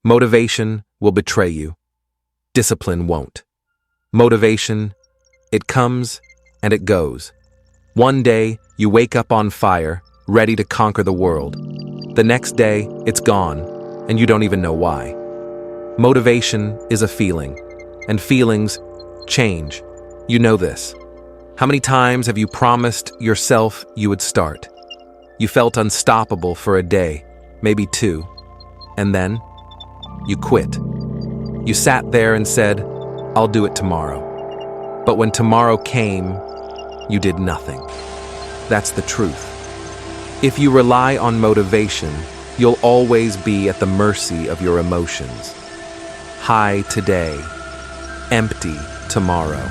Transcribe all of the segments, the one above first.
Motivation will betray you. Discipline won't. Motivation, it comes and it goes. One day, you wake up on fire, ready to conquer the world. The next day, it's gone, and you don't even know why. Motivation is a feeling, and feelings change. You know this. How many times have you promised yourself you would start? You felt unstoppable for a day, maybe two, and then you quit. You sat there and said, "I'll do it tomorrow." But when tomorrow came, you did nothing. That's the truth. If you rely on motivation, you'll always be at the mercy of your emotions. High today, empty tomorrow.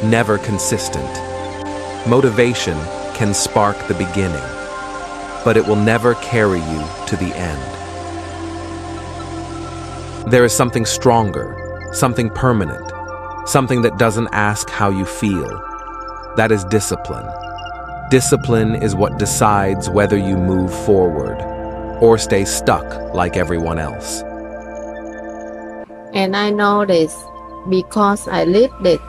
Never consistent. Motivation can spark the beginning, but it will never carry you to the end. There is something stronger, something permanent, something that doesn't ask how you feel. That is discipline. Discipline is what decides whether you move forward or stay stuck like everyone else. And I know this because I lived it.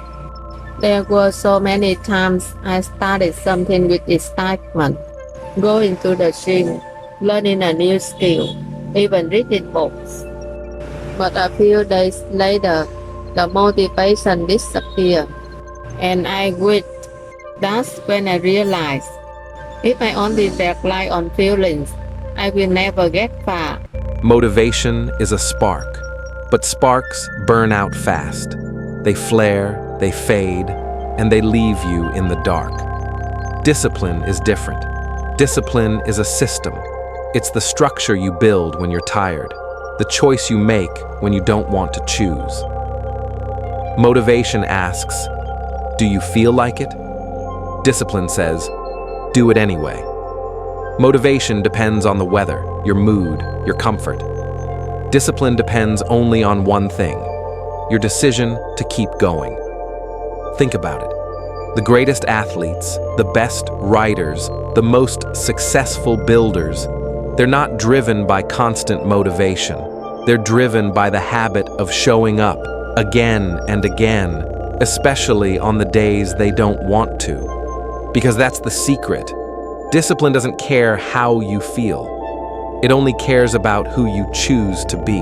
There were so many times I started something with excitement, going to the gym, learning a new skill, even reading books. But a few days later, the motivation disappeared, and I quit. That's when I realized, if I only rely on feelings, I will never get far. Motivation is a spark, but sparks burn out fast. They flare, they fade, and they leave you in the dark. Discipline is different. Discipline is a system. It's the structure you build when you're tired, the choice you make when you don't want to choose. Motivation asks, do you feel like it? Discipline says, do it anyway. Motivation depends on the weather, your mood, your comfort. Discipline depends only on one thing, your decision to keep going. Think about it. The greatest athletes, the best writers, the most successful builders, they're not driven by constant motivation. They're driven by the habit of showing up again and again, especially on the days they don't want to. Because that's the secret. Discipline doesn't care how you feel. It only cares about who you choose to be.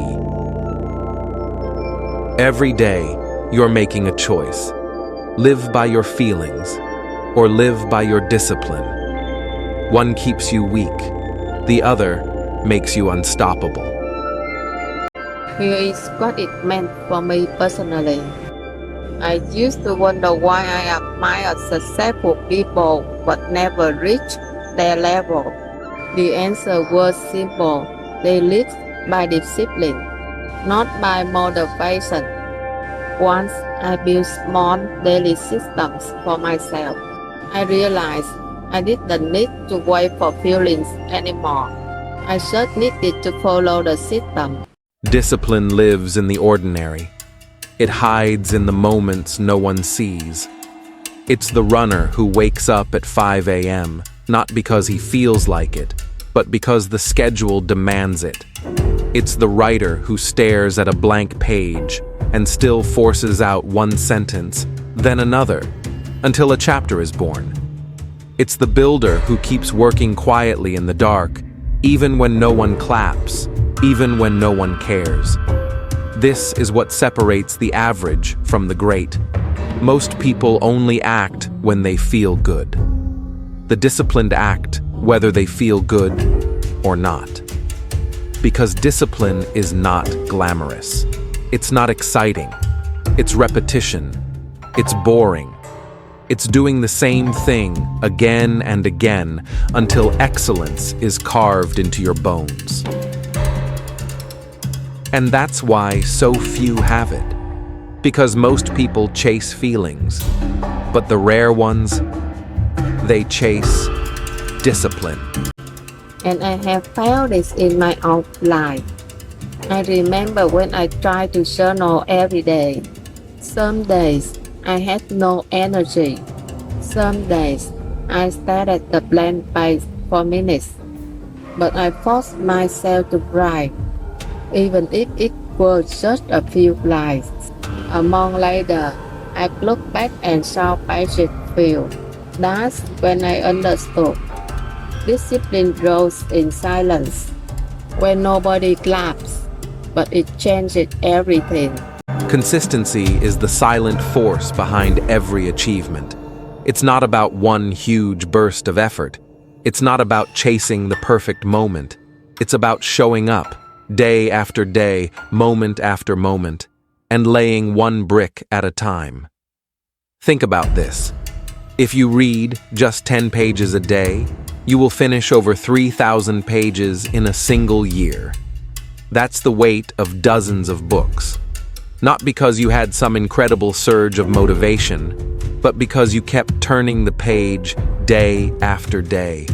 Every day, you're making a choice. Live by your feelings, or live by your discipline. One keeps you weak, the other makes you unstoppable. Here is what it meant for me personally. I used to wonder why I admired successful people but never reached their level. The answer was simple. They lived by discipline, not by motivation. Once I built small daily systems for myself, I realized I didn't need to wait for feelings anymore. I just needed to follow the system. Discipline lives in the ordinary. It hides in the moments no one sees. It's the runner who wakes up at 5 a.m., not because he feels like it, but because the schedule demands it. It's the writer who stares at a blank page and still forces out one sentence, then another, until a chapter is born. It's the builder who keeps working quietly in the dark, even when no one claps, even when no one cares. This is what separates the average from the great. Most people only act when they feel good. The disciplined act whether they feel good or not. Because discipline is not glamorous. It's not exciting. It's repetition. It's boring. It's doing the same thing again and again until excellence is carved into your bones. And that's why so few have it. Because most people chase feelings, but the rare ones, they chase discipline. And I have felt this in my own life. I remember when I tried to journal every day. Some days I had no energy. Some days I stared at the blank page for minutes. But I forced myself to write. even if it was just a few lines. A month later, I looked back and saw pages filled. That's when I understood. Discipline grows in silence, when nobody claps, but it changes everything. Consistency is the silent force behind every achievement. It's not about one huge burst of effort. It's not about chasing the perfect moment. It's about showing up, day after day, moment after moment, and laying one brick at a time. Think about this. If you read just 10 pages a day, you will finish over 3,000 pages in a single year. That's the weight of dozens of books. Not because you had some incredible surge of motivation, but because you kept turning the page day after day.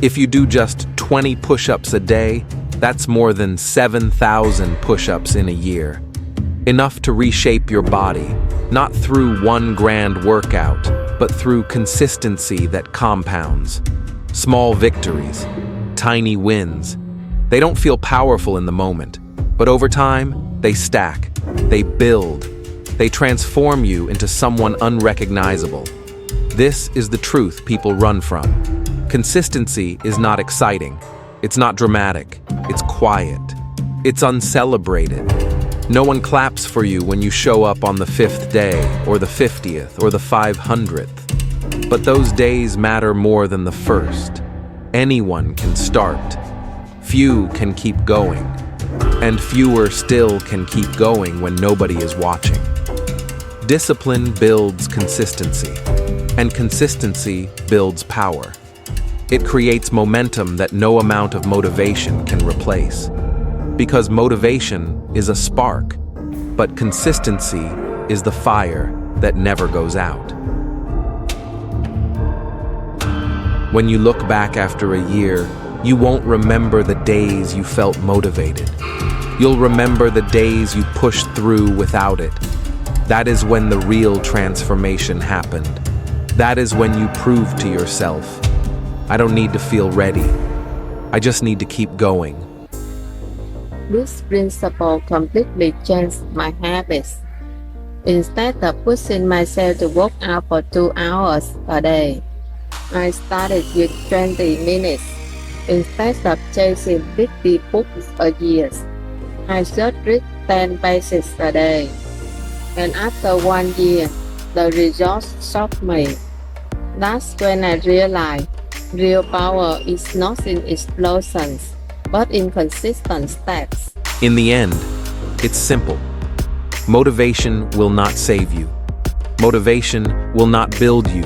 If you do just 20 push-ups a day, that's more than 7,000 push-ups in a year. Enough to reshape your body, not through one grand workout, but through consistency that compounds. Small victories, tiny wins. They don't feel powerful in the moment, but over time, they stack, they build, they transform you into someone unrecognizable. This is the truth people run from. Consistency is not exciting, it's not dramatic, it's quiet, it's uncelebrated. No one claps for you when you show up on the 5th day, or the 50th, or the 500th. But those days matter more than the first. Anyone can start. Few can keep going. And fewer still can keep going when nobody is watching. Discipline builds consistency, and consistency builds power. It creates momentum that no amount of motivation can replace. Because motivation is a spark, but consistency is the fire that never goes out. When you look back after a year, you won't remember the days you felt motivated. You'll remember the days you pushed through without it. That is when the real transformation happened. That is when you proved to yourself, I don't need to feel ready. I just need to keep going. This principle completely changed my habits. Instead of pushing myself to work out for 2 hours a day, I started with 20 minutes. Instead of chasing 50 books a year, I just read 10 pages a day. And after 1 year, the results shocked me. That's when I realized real power is not in explosions, but in consistent steps. In the end, it's simple. Motivation will not save you. Motivation will not build you.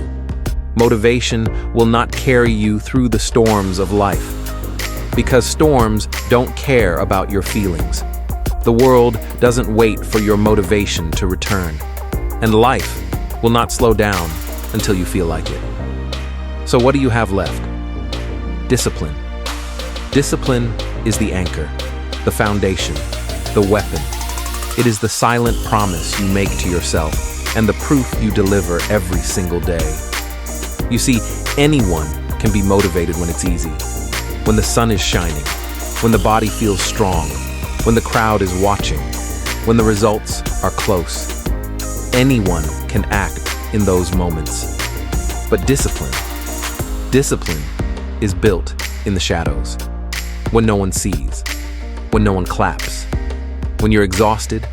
Motivation will not carry you through the storms of life. Because storms don't care about your feelings. The world doesn't wait for your motivation to return. And life will not slow down until you feel like it. So what do you have left? Discipline. Discipline is the anchor, the foundation, the weapon. It is the silent promise you make to yourself and the proof you deliver every single day. You see, anyone can be motivated when it's easy, when the sun is shining, when the body feels strong, when the crowd is watching, when the results are close. Anyone can act in those moments. But discipline is built in the shadows, when no one sees, when no one claps, when you're exhausted,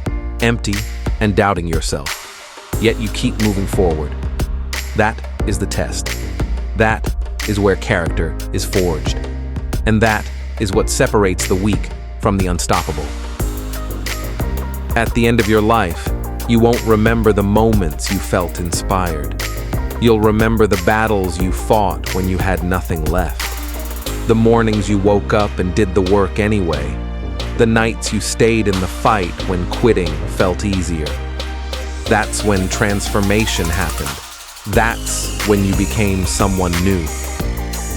empty, and doubting yourself, yet you keep moving forward. That is the test. That is where character is forged. And that is what separates the weak from the unstoppable. At the end of your life, you won't remember the moments you felt inspired. You'll remember the battles you fought when you had nothing left. The mornings you woke up and did the work anyway. The nights you stayed in the fight when quitting felt easier. That's when transformation happened. That's when you became someone new.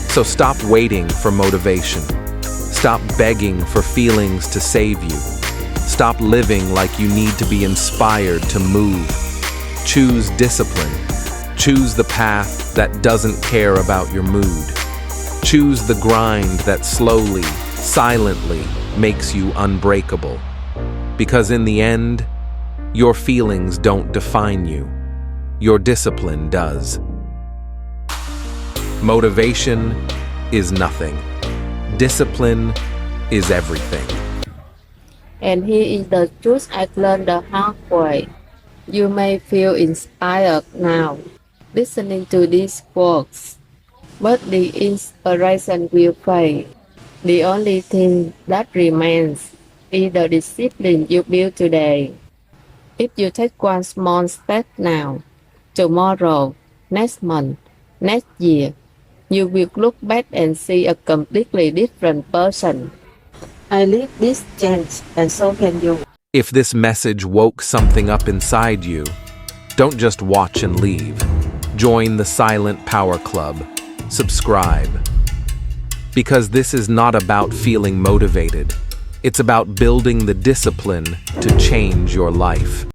So stop waiting for motivation. Stop begging for feelings to save you. Stop living like you need to be inspired to move. Choose discipline. Choose the path that doesn't care about your mood. Choose the grind that slowly, silently, makes you unbreakable. Because in the end, your feelings don't define you. Your discipline does. Motivation is nothing. Discipline is everything. And here is the truth I've learned the hard way. You may feel inspired now, listening to these words, but the inspiration will fade. The only thing that remains is the discipline you build today. If you take one small step now, tomorrow, next month, next year, you will look back and see a completely different person. I live this change, and so can you. If this message woke something up inside you, don't just watch and leave. Join the Silent Power Club. Subscribe. Because this is not about feeling motivated. It's about building the discipline to change your life.